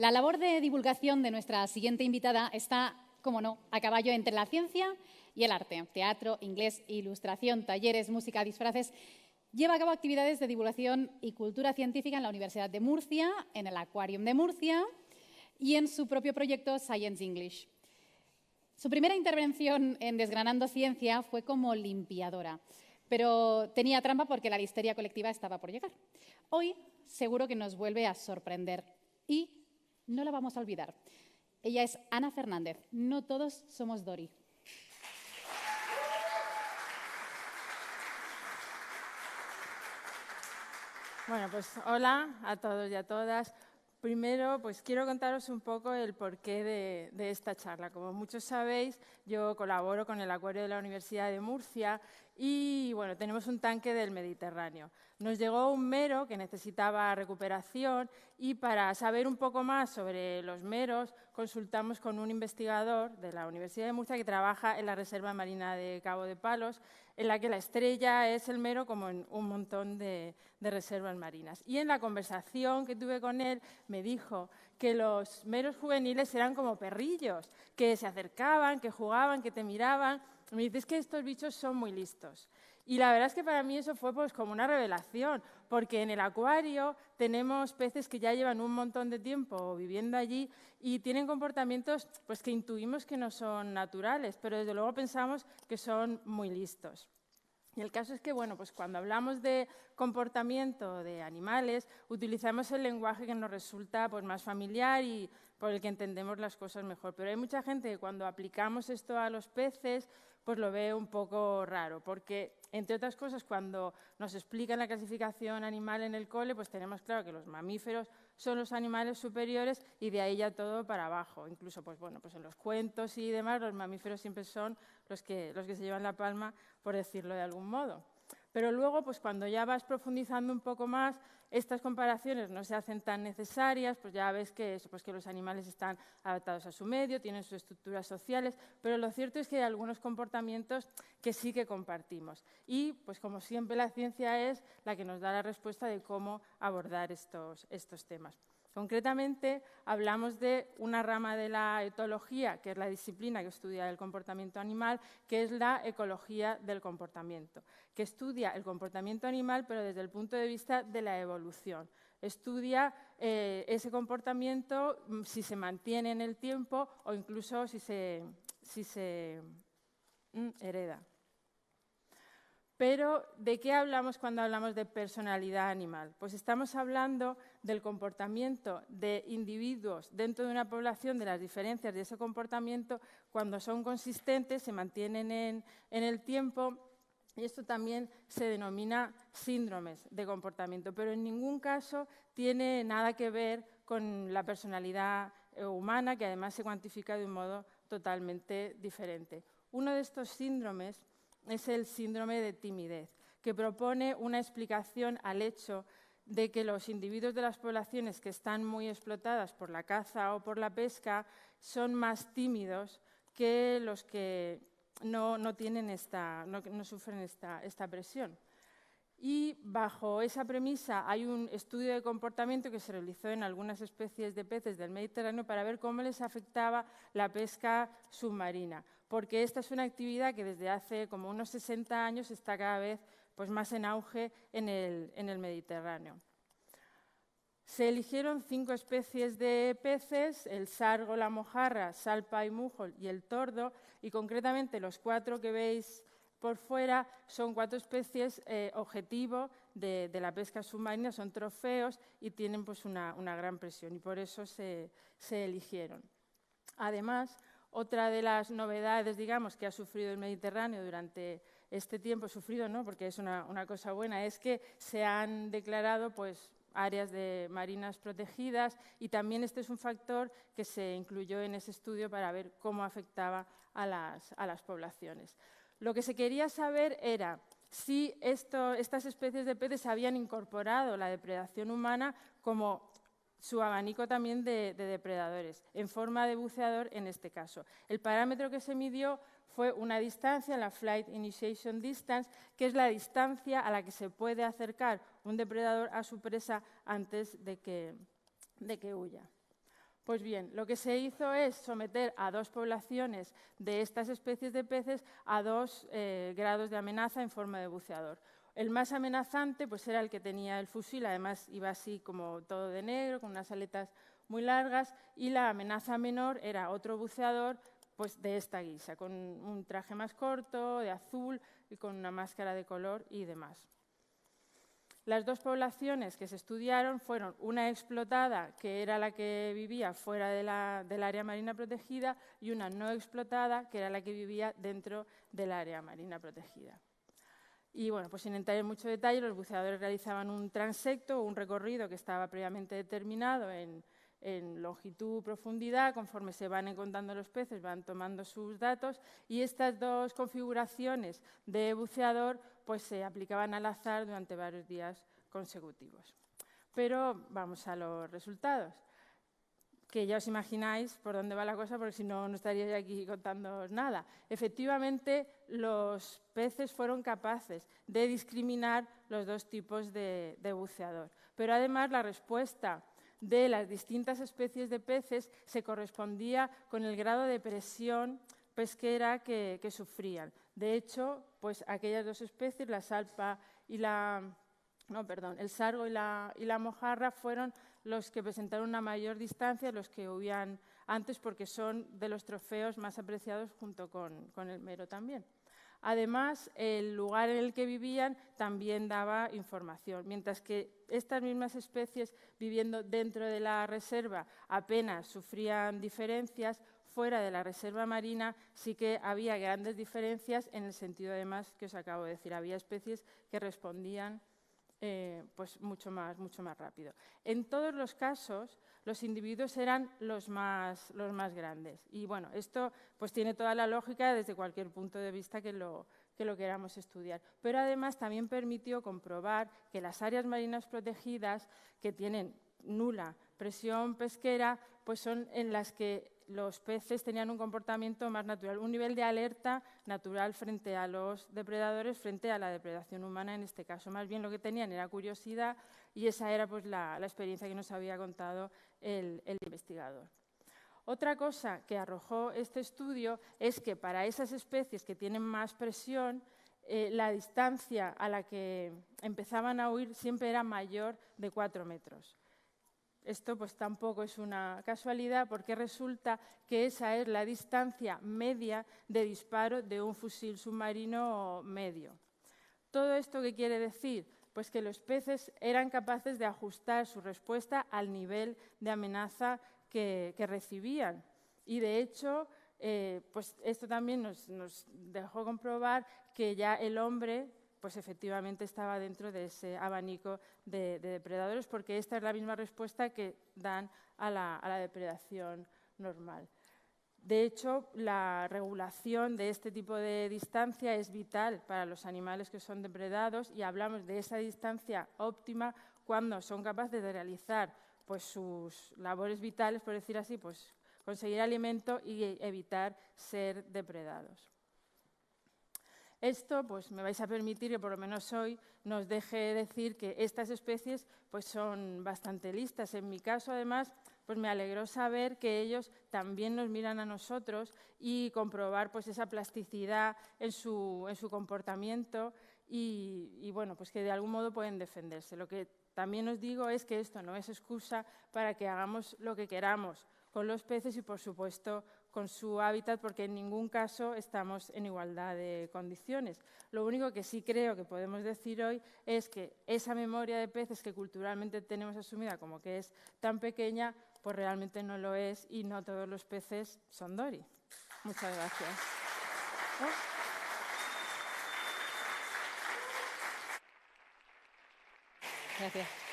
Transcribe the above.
La labor de divulgación de nuestra siguiente invitada está, como no, a caballo entre la ciencia y el arte. Teatro, inglés, ilustración, talleres, música, disfraces. Lleva a cabo actividades de divulgación y cultura científica en la Universidad de Murcia, en el Aquarium de Murcia y en su propio proyecto Science English. Su primera intervención en Desgranando Ciencia fue como limpiadora, pero tenía trampa porque la histeria colectiva estaba por llegar. Hoy seguro que nos vuelve a sorprender y no la vamos a olvidar. Ella es Ana Fernández. No todos somos Dory. Bueno, pues hola a todos y a todas. Primero, pues quiero contaros un poco el porqué de esta charla. Como muchos sabéis, yo colaboro con el Acuario de la Universidad de Murcia y, bueno, tenemos un tanque del Mediterráneo. Nos llegó un mero que necesitaba recuperación y para saber un poco más sobre los meros consultamos con un investigador de la Universidad de Murcia que trabaja en la Reserva Marina de Cabo de Palos, en la que la estrella es el mero como en un montón de reservas marinas. Y en la conversación que tuve con él me dijo que los meros juveniles eran como perrillos, que se acercaban, que jugaban, que te miraban. Me dice, es que estos bichos son muy listos. Y la verdad es que para mí eso fue pues como una revelación, porque en el acuario tenemos peces que ya llevan un montón de tiempo viviendo allí y tienen comportamientos pues, que intuimos que no son naturales, pero desde luego pensamos que son muy listos. Y el caso es que, bueno, pues cuando hablamos de comportamiento de animales, utilizamos el lenguaje que nos resulta pues, más familiar y por el que entendemos las cosas mejor. Pero hay mucha gente que cuando aplicamos esto a los peces, pues lo ve un poco raro, porque, entre otras cosas, cuando nos explican la clasificación animal en el cole, pues tenemos claro que los mamíferos son los animales superiores y de ahí ya todo para abajo. Incluso, pues bueno, pues en los cuentos y demás, los mamíferos siempre son los que se llevan la palma, por decirlo de algún modo. Pero luego, pues cuando ya vas profundizando un poco más, estas comparaciones no se hacen tan necesarias, pues ya ves que, pues que los animales están adaptados a su medio, tienen sus estructuras sociales, pero lo cierto es que hay algunos comportamientos que sí que compartimos. Y, pues como siempre, la ciencia es la que nos da la respuesta de cómo abordar estos temas. Concretamente, hablamos de una rama de la etología, que es la disciplina que estudia el comportamiento animal, que es la ecología del comportamiento, que estudia el comportamiento animal, pero desde el punto de vista de la evolución. Estudia ese comportamiento, si se mantiene en el tiempo o incluso si se hereda. Pero, ¿de qué hablamos cuando hablamos de personalidad animal? Pues estamos hablando del comportamiento de individuos dentro de una población, de las diferencias de ese comportamiento, cuando son consistentes, se mantienen en el tiempo, y esto también se denomina síndromes de comportamiento, pero en ningún caso tiene nada que ver con la personalidad humana, que además se cuantifica de un modo totalmente diferente. Uno de estos síndromes es el síndrome de timidez, que propone una explicación al hecho de que los individuos de las poblaciones que están muy explotadas por la caza o por la pesca son más tímidos que los que no sufren esta presión. Y bajo esa premisa hay un estudio de comportamiento que se realizó en algunas especies de peces del Mediterráneo para ver cómo les afectaba la pesca submarina, porque esta es una actividad que desde hace como unos 60 años está cada vez pues, más en auge en el Mediterráneo. Se eligieron 5 especies de peces, el sargo, la mojarra, salpa y mújol y el tordo, y concretamente los 4 que veis por fuera son 4 especies objetivo de la pesca submarina, son trofeos y tienen pues, una gran presión y por eso se eligieron. Además, otra de las novedades, digamos, que ha sufrido el Mediterráneo durante este tiempo, sufrido no, porque es una cosa buena, es que se han declarado pues, áreas marinas protegidas y también este es un factor que se incluyó en ese estudio para ver cómo afectaba a las poblaciones. Lo que se quería saber era si estas especies de peces habían incorporado la depredación humana como su abanico también de depredadores, en forma de buceador en este caso. El parámetro que se midió fue una distancia, la Flight Initiation Distance, que es la distancia a la que se puede acercar un depredador a su presa antes de que huya. Pues bien, lo que se hizo es someter a 2 poblaciones de estas especies de peces a 2 grados de amenaza en forma de buceador. El más amenazante pues, era el que tenía el fusil, además iba así como todo de negro, con unas aletas muy largas, y la amenaza menor era otro buceador pues, de esta guisa, con un traje más corto, de azul, y con una máscara de color y demás. Las 2 poblaciones que se estudiaron fueron una explotada, que era la que vivía fuera del área marina protegida, y una no explotada, que era la que vivía dentro del área marina protegida. Y bueno, pues sin entrar en mucho detalle, los buceadores realizaban un transecto o un recorrido que estaba previamente determinado en longitud, profundidad. Conforme se van encontrando los peces, van tomando sus datos, y estas 2 configuraciones de buceador pues se aplicaban al azar durante varios días consecutivos. Pero vamos a los resultados, que ya os imagináis por dónde va la cosa, porque si no, no estaría aquí contándoos nada. Efectivamente, los peces fueron capaces de discriminar los 2 tipos de buceador, pero además la respuesta de las distintas especies de peces se correspondía con el grado de presión pesquera que sufrían. De hecho, pues aquellas 2 especies, la salpa y el sargo y la mojarra, fueron los que presentaron una mayor distancia, los que huían antes, porque son de los trofeos más apreciados junto con el mero también. Además, el lugar en el que vivían también daba información, mientras que estas mismas especies viviendo dentro de la reserva apenas sufrían diferencias. Fuera de la reserva marina sí que había grandes diferencias en el sentido, además, que os acabo de decir. Había especies que respondían pues mucho más rápido. En todos los casos, los individuos eran los más grandes. Y bueno, esto pues tiene toda la lógica desde cualquier punto de vista que lo queramos estudiar. Pero además también permitió comprobar que las áreas marinas protegidas, que tienen nula presión pesquera, pues son en las que los peces tenían un comportamiento más natural, un nivel de alerta natural frente a los depredadores, frente a la depredación humana en este caso. Más bien lo que tenían era curiosidad, y esa era pues la experiencia que nos había contado el investigador. Otra cosa que arrojó este estudio es que para esas especies que tienen más presión, la distancia a la que empezaban a huir siempre era mayor de 4 metros. Esto pues tampoco es una casualidad, porque resulta que esa es la distancia media de disparo de un fusil submarino medio. ¿Todo esto qué quiere decir? Pues que los peces eran capaces de ajustar su respuesta al nivel de amenaza que recibían. Y de hecho, pues esto también nos dejó comprobar que ya el hombre pues efectivamente estaba dentro de ese abanico de depredadores, porque esta es la misma respuesta que dan a la depredación normal. De hecho, la regulación de este tipo de distancia es vital para los animales que son depredados, y hablamos de esa distancia óptima cuando son capaces de realizar pues, sus labores vitales, por decir así, pues conseguir alimento y evitar ser depredados. Esto pues, me vais a permitir que por lo menos hoy nos deje decir que estas especies pues, son bastante listas. En mi caso, además, pues, me alegró saber que ellos también nos miran a nosotros y comprobar pues, esa plasticidad en su comportamiento y bueno, pues, que de algún modo pueden defenderse. Lo que también os digo es que esto no es excusa para que hagamos lo que queramos con los peces y, por supuesto, con su hábitat, porque en ningún caso estamos en igualdad de condiciones. Lo único que sí creo que podemos decir hoy es que esa memoria de peces que culturalmente tenemos asumida como que es tan pequeña, pues realmente no lo es, y no todos los peces son Dory. Muchas gracias. Gracias.